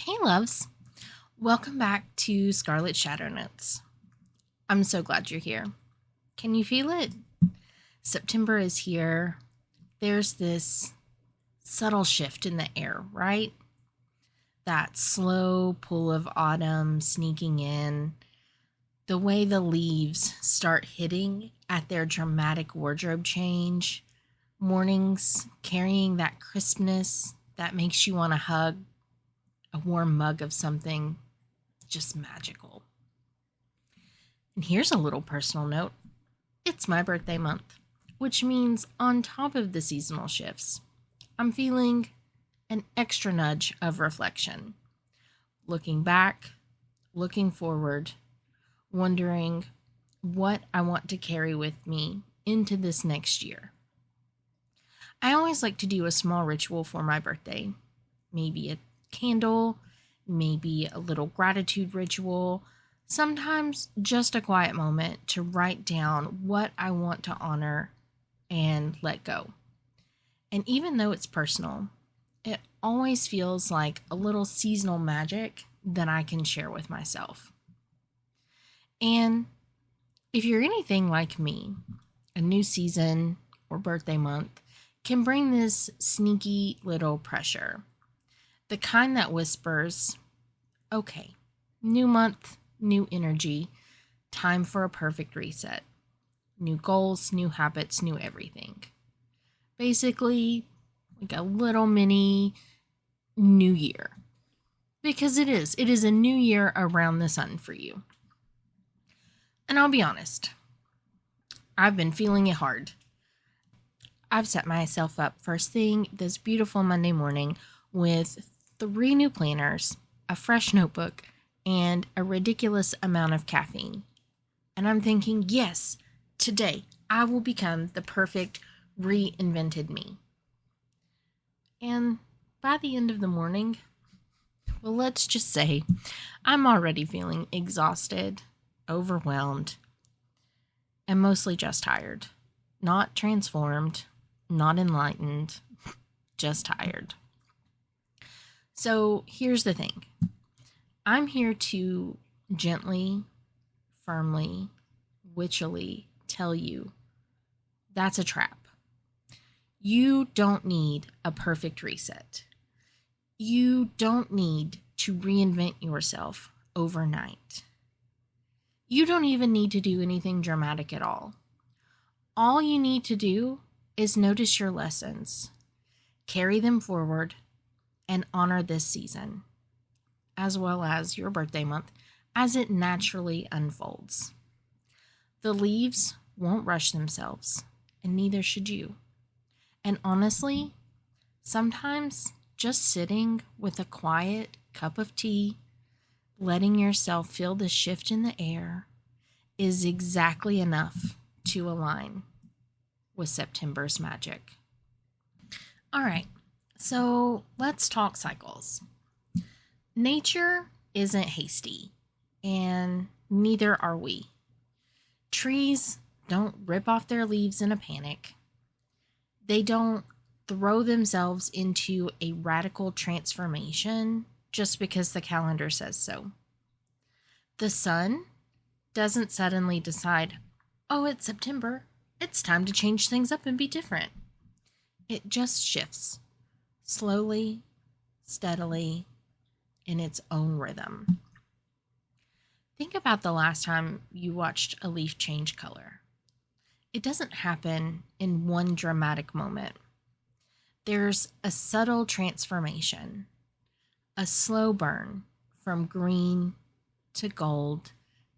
Hey loves, welcome back to Scarlett Shadow Notes. I'm so glad you're here. Can you feel it? September is here. There's this subtle shift in the air, right? That slow pull of autumn sneaking in. The way the leaves start hitting at their dramatic wardrobe change. Mornings carrying that crispness that makes you want to hug a warm mug of something just magical. And here's a little personal note. It's my birthday month, which means on top of the seasonal shifts, I'm feeling an extra nudge of reflection. Looking back, looking forward, wondering what I want to carry with me into this next year. I always like to do a small ritual for my birthday, maybe a candle, maybe a little gratitude ritual, sometimes just a quiet moment to write down what I want to honor and let go. And even though it's personal, it always feels like a little seasonal magic that I can share with myself. And if you're anything like me, a new season or birthday month can bring this sneaky little pressure. The kind that whispers, okay, new month, new energy, time for a perfect reset. New goals, new habits, new everything. Basically, like a little mini new year. Because it is a new year around the sun for you. And I'll be honest, I've been feeling it hard. I've set myself up first thing this beautiful Monday morning with 3 new planners, a fresh notebook, and a ridiculous amount of caffeine. And I'm thinking, yes, today I will become the perfect reinvented me. And by the end of the morning, well, let's just say I'm already feeling exhausted, overwhelmed, and mostly just tired. Not transformed, not enlightened, just tired. So here's the thing. I'm here to gently, firmly, witchily tell you that's a trap. You don't need a perfect reset. You don't need to reinvent yourself overnight. You don't even need to do anything dramatic at all. All you need to do is notice your lessons, carry them forward, and honor this season, as well as your birthday month, as it naturally unfolds. The leaves won't rush themselves, and neither should you. And honestly, sometimes just sitting with a quiet cup of tea, letting yourself feel the shift in the air, is exactly enough to align with September's magic. All right. So let's talk cycles. Nature isn't hasty, and neither are we. Trees don't rip off their leaves in a panic. They don't throw themselves into a radical transformation just because the calendar says so. The sun doesn't suddenly decide, oh, it's September, it's time to change things up and be different. It just shifts. Slowly, steadily, in its own rhythm. Think about the last time you watched a leaf change color. It doesn't happen in one dramatic moment. There's a subtle transformation, a slow burn from green to gold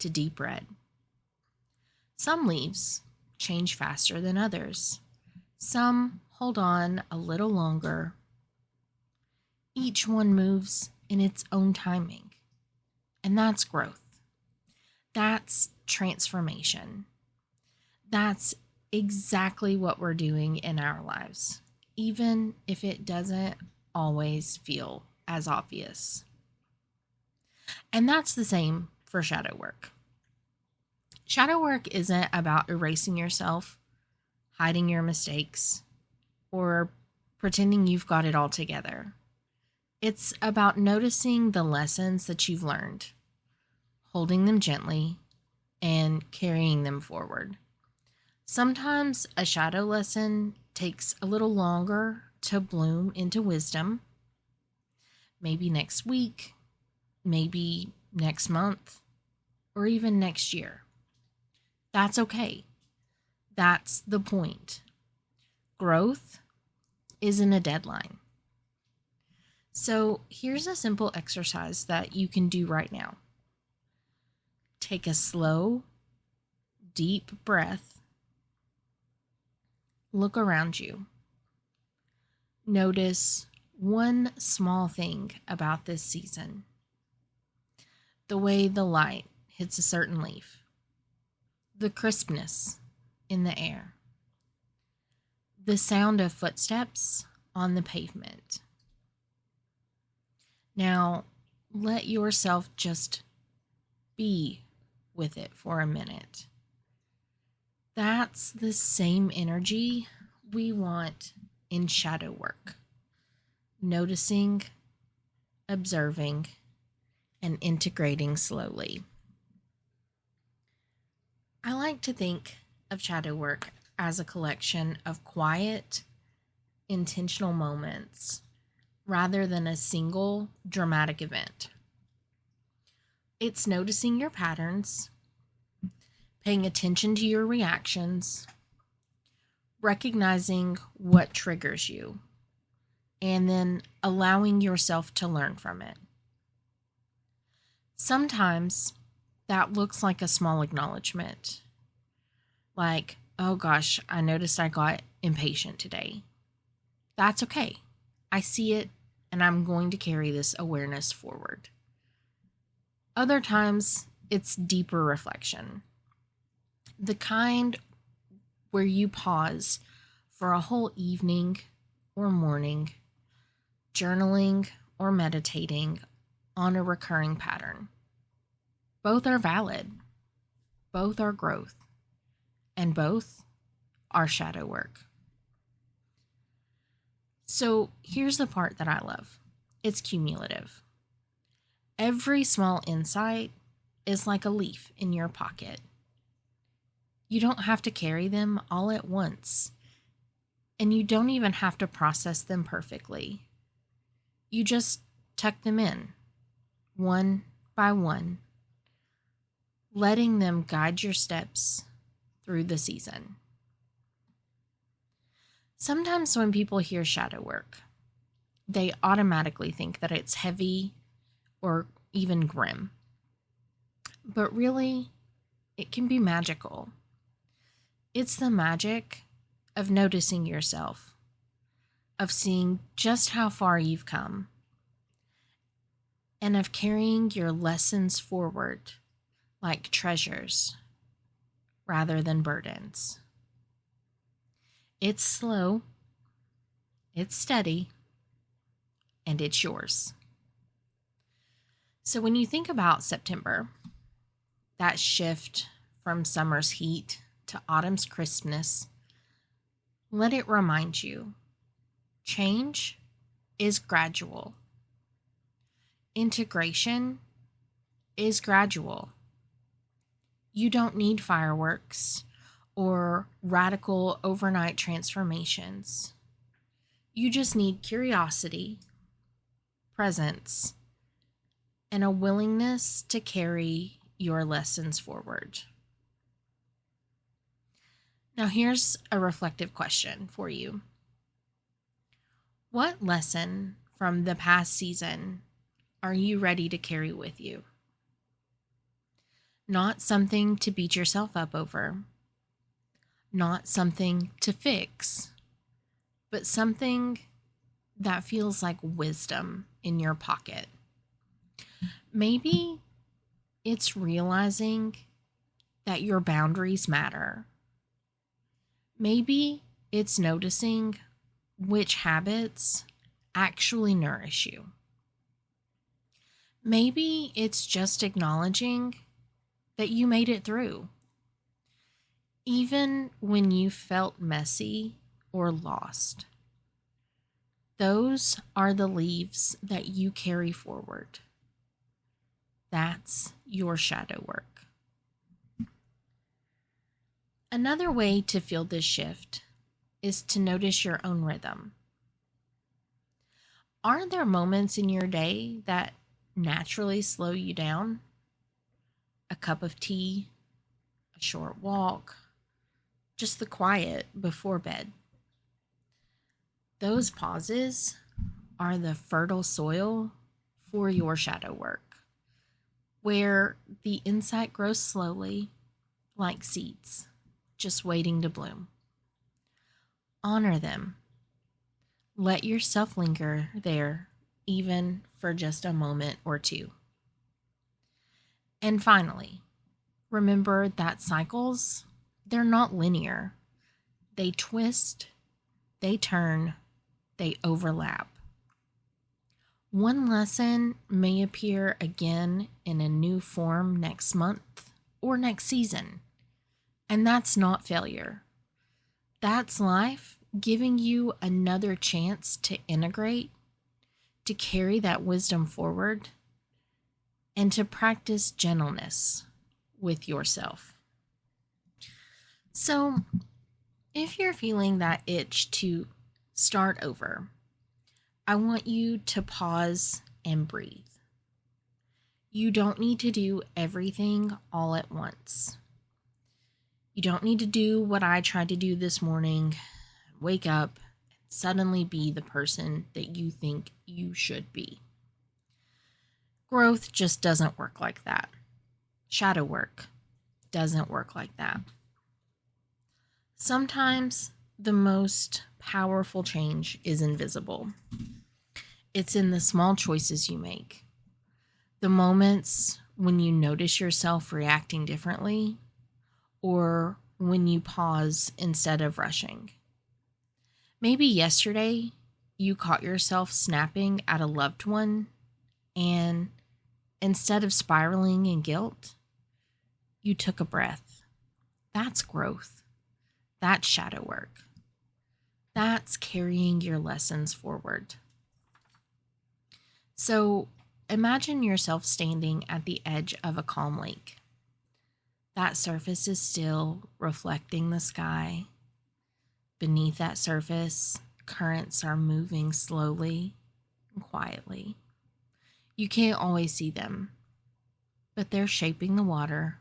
to deep red. Some leaves change faster than others. Some hold on a little longer. Each one moves in its own timing. And that's growth. That's transformation. That's exactly what we're doing in our lives, even if it doesn't always feel as obvious. And that's the same for shadow work. Shadow work isn't about erasing yourself, hiding your mistakes, or pretending you've got it all together. It's about noticing the lessons that you've learned, holding them gently, and carrying them forward. Sometimes a shadow lesson takes a little longer to bloom into wisdom. Maybe next week, maybe next month, or even next year. That's okay. That's the point. Growth isn't a deadline. So here's a simple exercise that you can do right now. Take a slow, deep breath. Look around you. Notice one small thing about this season. The way the light hits a certain leaf. The crispness in the air. The sound of footsteps on the pavement. Now, let yourself just be with it for a minute. That's the same energy we want in shadow work. Noticing, observing, and integrating slowly. I like to think of shadow work as a collection of quiet, intentional moments rather than a single dramatic event. It's noticing your patterns, paying attention to your reactions, recognizing what triggers you, and then allowing yourself to learn from it. Sometimes that looks like a small acknowledgement, like, oh gosh, I noticed I got impatient today. That's okay. I see it, and I'm going to carry this awareness forward. Other times, it's deeper reflection. The kind where you pause for a whole evening or morning, journaling or meditating on a recurring pattern. Both are valid. Both are growth. And both are shadow work. So here's the part that I love. It's cumulative. Every small insight is like a leaf in your pocket. You don't have to carry them all at once, and you don't even have to process them perfectly. You just tuck them in, one by one, letting them guide your steps through the season. Sometimes when people hear shadow work, they automatically think that it's heavy or even grim. But really, it can be magical. It's the magic of noticing yourself, of seeing just how far you've come, and of carrying your lessons forward like treasures rather than burdens. It's slow, it's steady, and it's yours. So when you think about September, that shift from summer's heat to autumn's crispness, let it remind you, change is gradual. Integration is gradual. You don't need fireworks or radical overnight transformations. You just need curiosity, presence, and a willingness to carry your lessons forward. Now, here's a reflective question for you. What lesson from the past season are you ready to carry with you? Not something to beat yourself up over, not something to fix, but something that feels like wisdom in your pocket. Maybe it's realizing that your boundaries matter. Maybe it's noticing which habits actually nourish you. Maybe it's just acknowledging that you made it through, even when you felt messy or lost. Those are the leaves that you carry forward. That's your shadow work. Another way to feel this shift is to notice your own rhythm. Are there moments in your day that naturally slow you down? A cup of tea, a short walk, just the quiet before bed. Those pauses are the fertile soil for your shadow work, where the insight grows slowly, like seeds, just waiting to bloom. Honor them. Let yourself linger there, even for just a moment or two. And finally, remember that cycles, they're not linear. They twist, they turn, they overlap. One lesson may appear again in a new form next month or next season. And that's not failure. That's life giving you another chance to integrate, to carry that wisdom forward, and to practice gentleness with yourself. So, if you're feeling that itch to start over, I want you to pause and breathe. You don't need to do everything all at once. You don't need to do what I tried to do this morning, wake up, and suddenly be the person that you think you should be. Growth just doesn't work like that. Shadow work doesn't work like that. Sometimes the most powerful change is invisible. It's in the small choices you make. The moments when you notice yourself reacting differently, or when you pause instead of rushing. Maybe yesterday you caught yourself snapping at a loved one, and instead of spiraling in guilt, you took a breath. That's growth. That's shadow work. That's carrying your lessons forward. So imagine yourself standing at the edge of a calm lake. That surface is still, reflecting the sky. Beneath that surface, currents are moving slowly and quietly. You can't always see them, but they're shaping the water,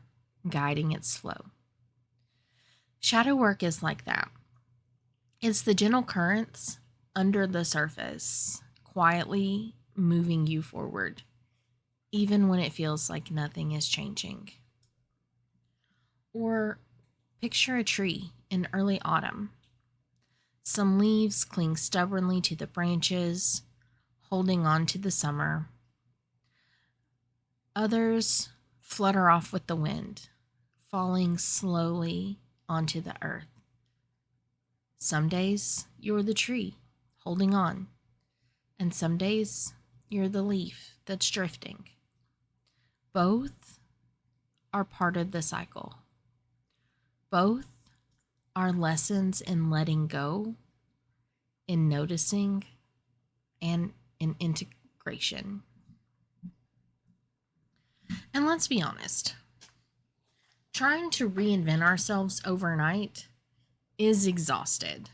guiding its flow. Shadow work is like that. It's the gentle currents under the surface, quietly moving you forward, even when it feels like nothing is changing. Or picture a tree in early autumn. Some leaves cling stubbornly to the branches, holding on to the summer. Others flutter off with the wind, falling slowly onto the earth. Some days you're the tree, holding on, and some days you're the leaf that's drifting. Both are part of the cycle. Both are lessons in letting go, in noticing, and in integration. And let's be honest, trying to reinvent ourselves overnight is exhausted.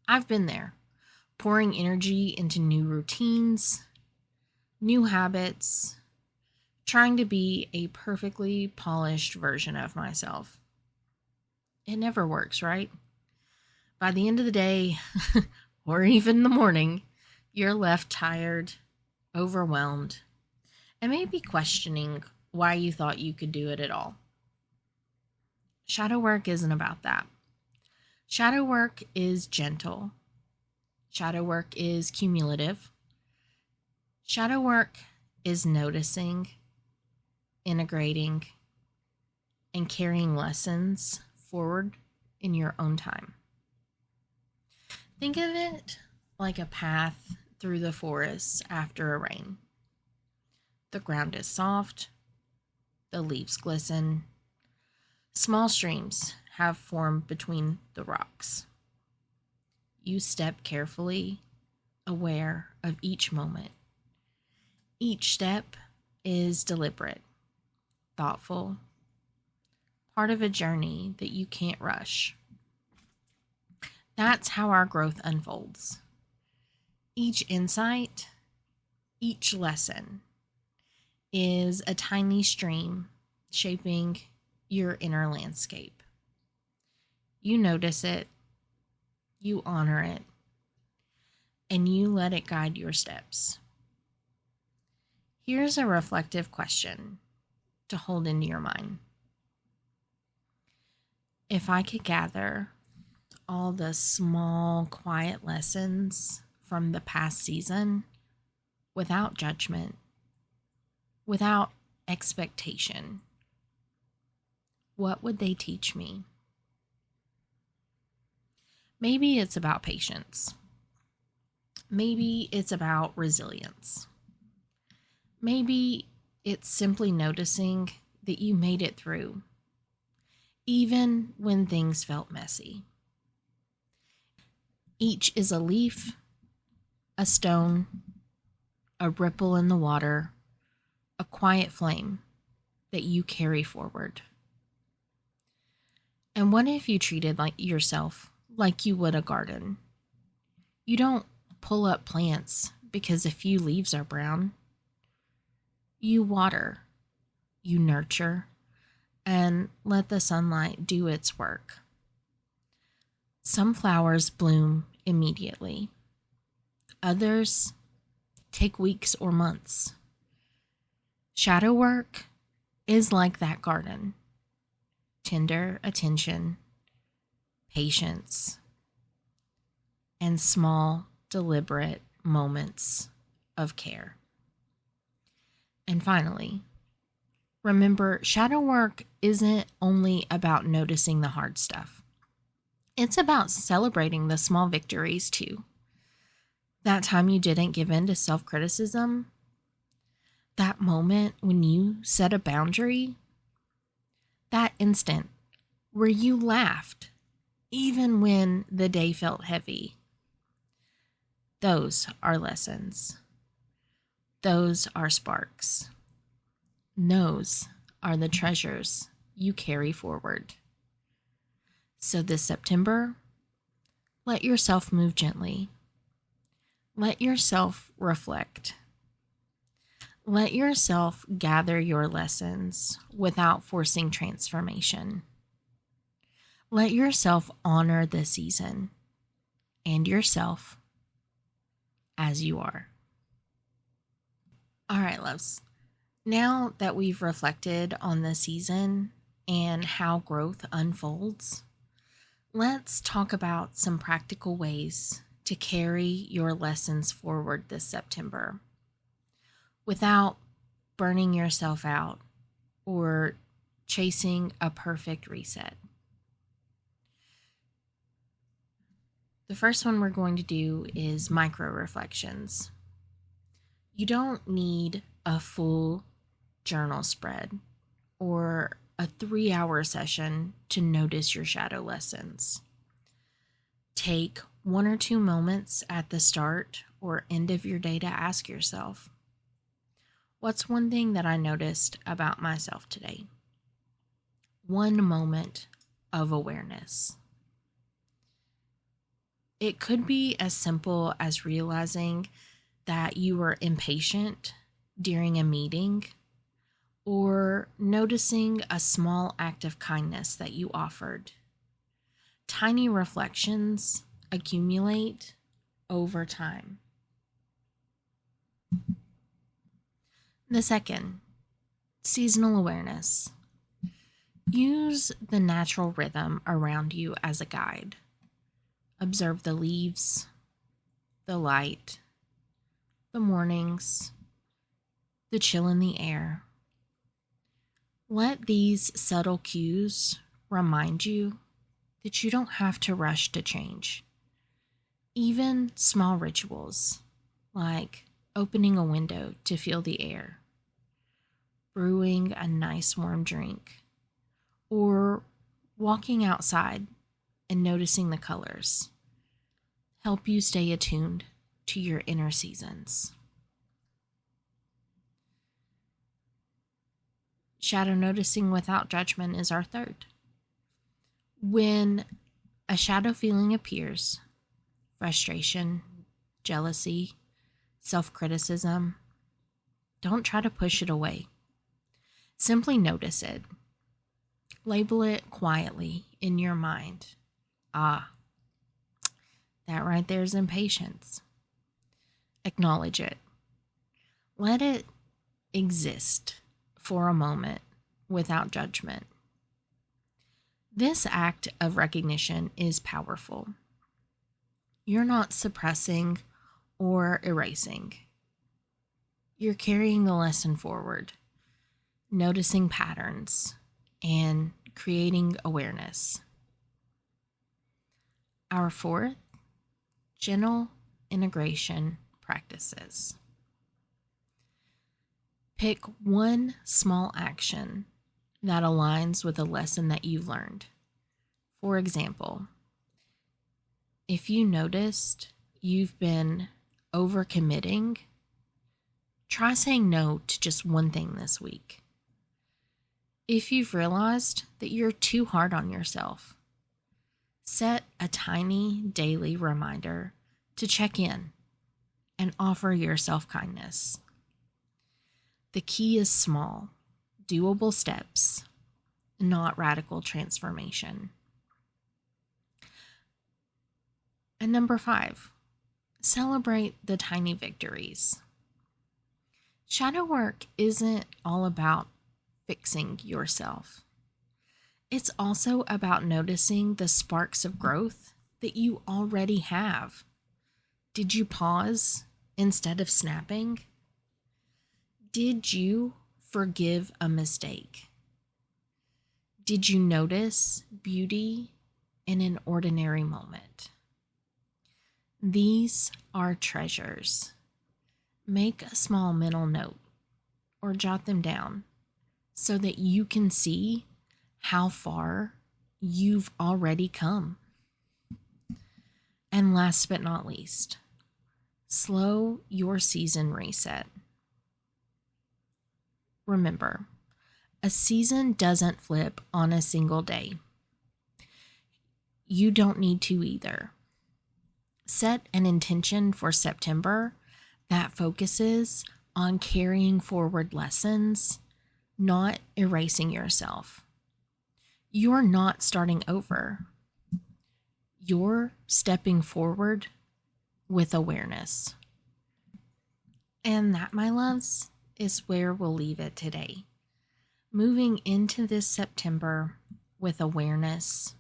I've been there, pouring energy into new routines, new habits, trying to be a perfectly polished version of myself. It never works, right? By the end of the day, or even the morning, you're left tired, overwhelmed, and maybe questioning why you thought you could do it at all. Shadow work isn't about that. Shadow work is gentle. Shadow work is cumulative. Shadow work is noticing, integrating, and carrying lessons forward in your own time. Think of it like a path through the forest after a rain. The ground is soft, the leaves glisten, small streams have formed between the rocks. You step carefully, aware of each moment. Each step is deliberate, thoughtful, part of a journey that you can't rush. That's how our growth unfolds. Each insight, each lesson is a tiny stream shaping your inner landscape. You notice it, you honor it, and you let it guide your steps. Here's a reflective question to hold into your mind. If I could gather all the small, quiet lessons from the past season without judgment, without expectation, what would they teach me? Maybe it's about patience. Maybe it's about resilience. Maybe it's simply noticing that you made it through, even when things felt messy. Each is a leaf, a stone, a ripple in the water, a quiet flame that you carry forward. And what if you treated yourself like you would a garden? You don't pull up plants because a few leaves are brown. You water, you nurture, and let the sunlight do its work. Some flowers bloom immediately. Others take weeks or months. Shadow work is like that garden. Tender attention, patience, and small, deliberate moments of care. And finally, remember, shadow work isn't only about noticing the hard stuff. It's about celebrating the small victories too. That time you didn't give in to self-criticism, that moment when you set a boundary, that instant where you laughed even when the day felt heavy. Those are lessons. Those are sparks. Those are the treasures you carry forward. So this September, let yourself move gently. Let yourself reflect. Let yourself gather your lessons without forcing transformation. Let yourself honor the season and yourself as you are. All right, loves. Now that we've reflected on the season and how growth unfolds, let's talk about some practical ways to carry your lessons forward this September without burning yourself out or chasing a perfect reset. The first one we're going to do is micro reflections. You don't need a full journal spread or a 3-hour session to notice your shadow lessons. Take 1 or 2 moments at the start or end of your day to ask yourself, what's one thing that I noticed about myself today? One moment of awareness. It could be as simple as realizing that you were impatient during a meeting, or noticing a small act of kindness that you offered. Tiny reflections accumulate over time. The second, seasonal awareness. Use the natural rhythm around you as a guide. Observe the leaves, the light, the mornings, the chill in the air. Let these subtle cues remind you that you don't have to rush to change. Even small rituals, like opening a window to feel the air, brewing a nice warm drink, or walking outside and noticing the colors, help you stay attuned to your inner seasons. Shadow noticing without judgment is our third. When a shadow feeling appears, frustration, jealousy, self-criticism, don't try to push it away. Simply notice it. Label it quietly in your mind. That right there is impatience. Acknowledge it. Let it exist for a moment without judgment. This act of recognition is powerful. You're not suppressing or erasing. You're carrying the lesson forward, noticing patterns, and creating awareness. Our fourth, gentle integration practices. Pick one small action that aligns with a lesson that you've learned. For example, if you noticed you've been overcommitting, try saying no to just one thing this week. If you've realized that you're too hard on yourself, set a tiny daily reminder to check in and offer yourself kindness. The key is small, doable steps, not radical transformation. And number 5, celebrate the tiny victories. Shadow work isn't all about fixing yourself. It's also about noticing the sparks of growth that you already have. Did you pause instead of snapping? Did you forgive a mistake? Did you notice beauty in an ordinary moment? These are treasures. Make a small mental note or jot them down so that you can see how far you've already come. And last but not least, slow your season reset. Remember, a season doesn't flip on a single day. You don't need to either. Set an intention for September that focuses on carrying forward lessons, not erasing yourself. You're not starting over. You're stepping forward with awareness. And that, my loves, is where we'll leave it today. Moving into this September with awareness,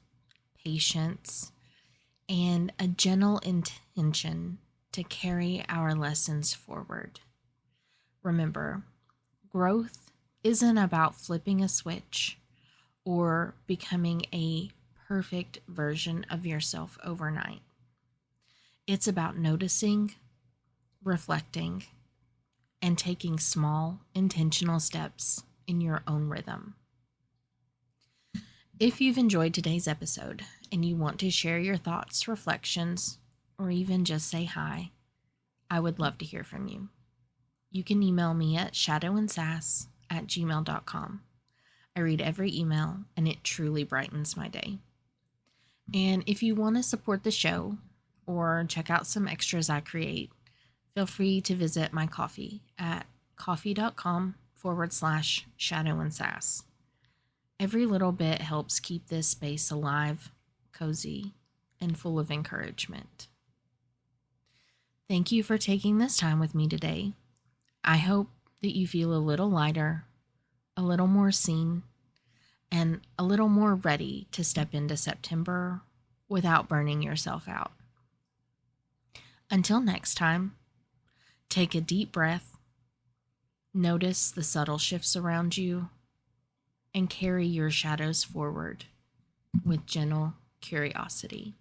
patience, and a gentle intention to carry our lessons forward. Remember, growth isn't about flipping a switch or becoming a perfect version of yourself overnight. It's about noticing, reflecting, and taking small, intentional steps in your own rhythm. If you've enjoyed today's episode and you want to share your thoughts, reflections, or even just say hi, I would love to hear from you. You can email me at shadowandsass@gmail.com. I read every email and it truly brightens my day. And if you want to support the show or check out some extras I create, feel free to visit my Ko-fi at ko-fi.com/shadowandsass. Every little bit helps keep this space alive, cozy, and full of encouragement. Thank you for taking this time with me today. I hope that you feel a little lighter, a little more seen, and a little more ready to step into September without burning yourself out. Until next time, take a deep breath, notice the subtle shifts around you, and carry your shadows forward with gentle curiosity.